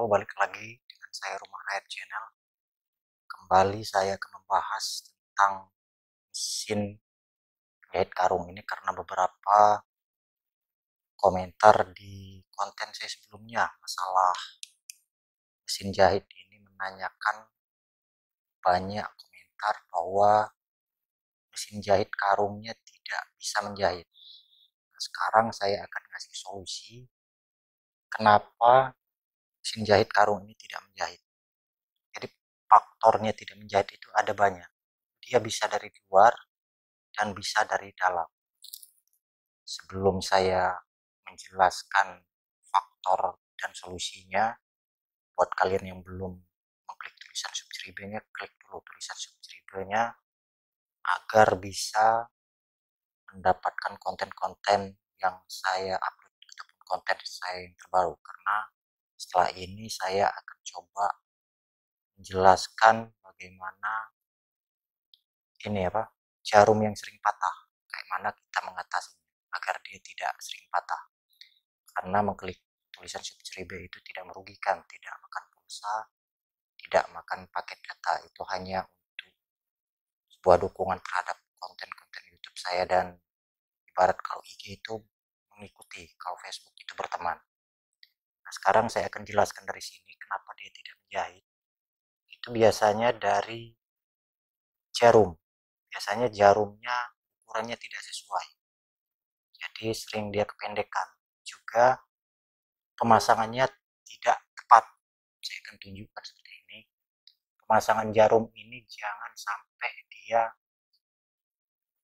Halo, balik lagi dengan saya Rumah Rakyat Channel. Kembali saya akan membahas tentang mesin jahit karung ini karena beberapa komentar di konten saya sebelumnya masalah mesin jahit ini menanyakan banyak komentar bahwa mesin jahit karungnya tidak bisa menjahit. Nah, sekarang saya akan ngasih solusi kenapa mesin jahit karung ini tidak menjahit. Jadi faktornya tidak menjahit itu ada banyak. Dia bisa dari luar dan bisa dari dalam. Sebelum saya menjelaskan faktor dan solusinya, buat kalian yang belum mengklik tulisan subscribe-nya, klik dulu tulisan subscribe-nya agar bisa mendapatkan konten-konten yang saya upload ataupun konten saya yang terbaru. Karena setelah ini saya akan coba menjelaskan bagaimana ini jarum yang sering patah, kayak mana kita mengatasinya agar dia tidak sering patah. Karena mengklik tulisan subscribe itu tidak merugikan, tidak makan pulsa, tidak makan paket data, itu hanya untuk sebuah dukungan terhadap konten-konten YouTube saya. Dan ibarat kalau IG itu mengikuti, kalau Facebook itu berteman. Nah, sekarang saya akan jelaskan dari sini kenapa dia tidak menjahit. Itu biasanya dari jarum. Biasanya jarumnya ukurannya tidak sesuai, jadi sering dia kependekan. Juga pemasangannya tidak tepat. Saya akan tunjukkan seperti ini. Pemasangan jarum ini jangan sampai dia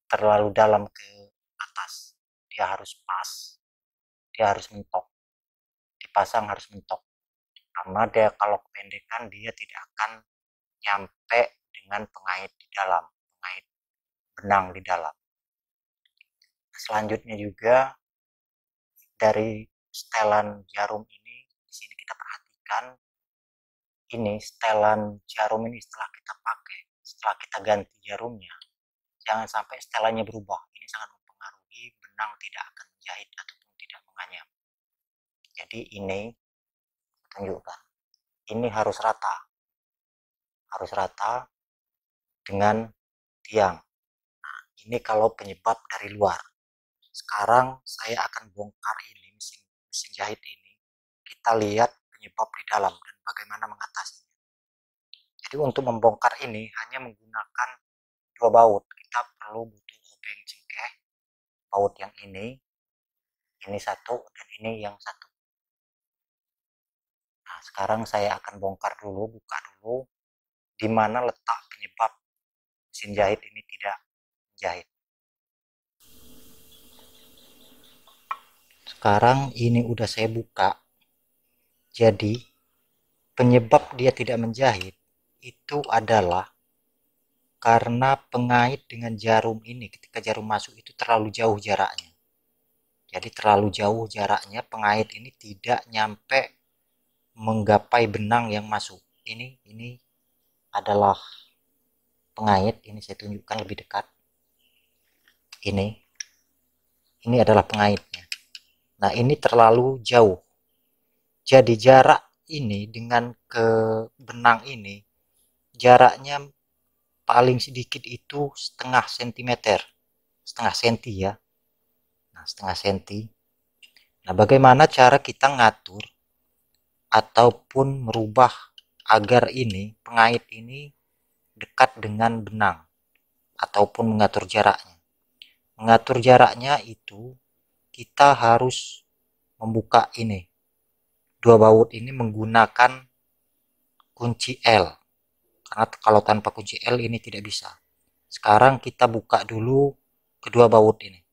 terlalu dalam ke atas. Dia harus pas, dia harus mentok. Dipasang harus mentok. Karena dia kalau kependekan dia tidak akan nyampe dengan pengait di dalam, pengait benang di dalam. Selanjutnya juga dari setelan jarum ini, di sini kita perhatikan ini setelan jarum ini setelah kita pakai, setelah kita ganti jarumnya, jangan sampai setelannya berubah. Ini sangat mempengaruhi benang tidak akan menjahit ataupun tidak menganyam. Jadi ini tunjukkan, ini harus rata dengan tiang. Nah, ini kalau penyebab dari luar. Sekarang saya akan bongkar ini mesin jahit ini. Kita lihat penyebab di dalam dan bagaimana mengatasinya. Jadi untuk membongkar ini hanya menggunakan dua baut. Kita perlu butuh obeng cengkeh, baut yang ini satu dan ini yang satu. Nah, sekarang saya akan bongkar dulu, buka dulu di mana letak penyebab mesin jahit ini tidak menjahit. Sekarang ini udah saya buka. Jadi penyebab dia tidak menjahit itu adalah karena pengait dengan jarum ini ketika jarum masuk itu terlalu jauh jaraknya. Jadi terlalu jauh jaraknya, pengait ini tidak nyampe menggapai benang yang masuk. Ini adalah pengait, ini saya tunjukkan lebih dekat. Ini adalah pengaitnya. Nah, ini terlalu jauh. Jadi jarak ini dengan ke benang ini, jaraknya paling sedikit itu setengah sentimeter. Setengah senti ya. Nah, setengah senti. Nah, bagaimana cara kita ngatur ataupun merubah agar ini pengait ini dekat dengan benang ataupun mengatur jaraknya. Mengatur jaraknya itu kita harus membuka ini dua baut ini menggunakan kunci L, karena kalau tanpa kunci L ini tidak bisa. Sekarang kita buka dulu kedua baut ini.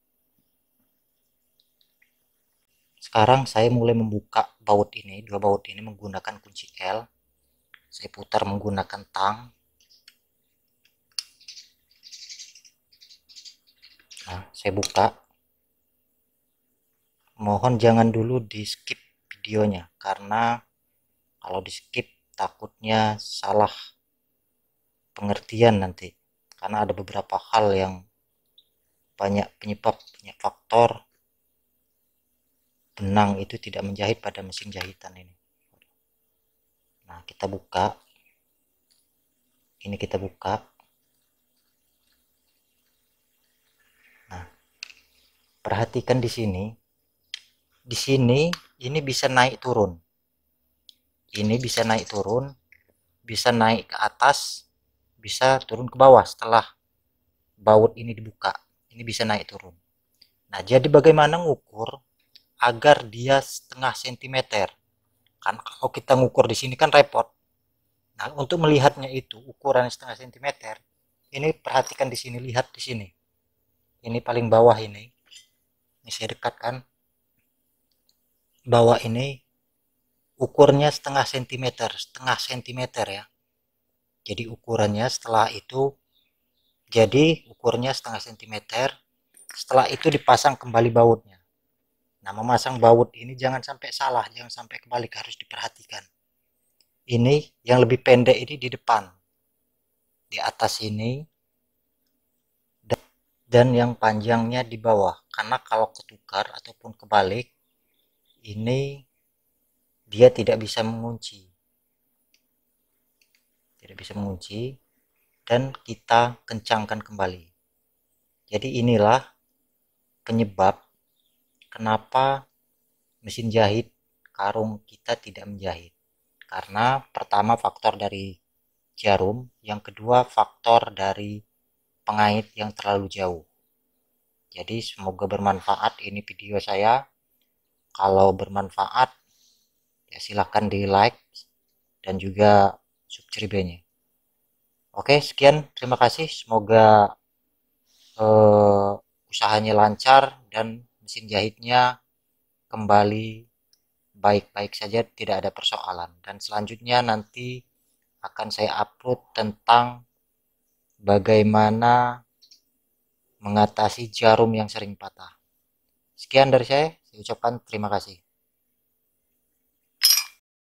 Sekarang saya mulai membuka baut ini, dua baut ini menggunakan kunci L. Saya putar menggunakan tang. Nah, saya buka. Mohon jangan dulu di skip videonya, karena kalau di skip takutnya salah pengertian nanti. Karena ada beberapa hal yang banyak penyebab, banyak faktor benang itu tidak menjahit pada mesin jahitan ini. kita buka. Ini kita buka. Nah, perhatikan di sini. Di sini ini bisa naik turun. Ini bisa naik turun, bisa naik ke atas, bisa turun ke bawah setelah baut ini dibuka. Ini bisa naik turun. Nah, jadi bagaimana ngukur agar dia setengah sentimeter? Kan kalau kita ngukur di sini kan repot. Nah, untuk melihatnya itu ukuran setengah sentimeter, ini perhatikan di sini, lihat di sini. Ini paling bawah ini. Ini saya dekatkan. Bawah ini ukurnya setengah sentimeter ya. Jadi ukurannya setelah itu, jadi ukurnya setengah sentimeter. Setelah itu dipasang kembali bautnya. Nah, memasang baut ini jangan sampai salah, jangan sampai kebalik, harus diperhatikan. Ini yang lebih pendek ini di depan, di atas ini, dan yang panjangnya di bawah. Karena kalau ketukar ataupun kebalik, ini dia tidak bisa mengunci. Tidak bisa mengunci, dan kita kencangkan kembali. Jadi inilah penyebab kenapa mesin jahit karung kita tidak menjahit. Karena pertama faktor dari jarum, yang kedua faktor dari pengait yang terlalu jauh. Jadi semoga bermanfaat ini video saya. Kalau bermanfaat ya silahkan di like dan juga subscribe-nya. Oke, sekian, terima kasih. Semoga usahanya lancar dan mesin jahitnya kembali baik-baik saja, tidak ada persoalan. Dan selanjutnya nanti akan saya upload tentang bagaimana mengatasi jarum yang sering patah. Sekian dari saya ucapkan terima kasih.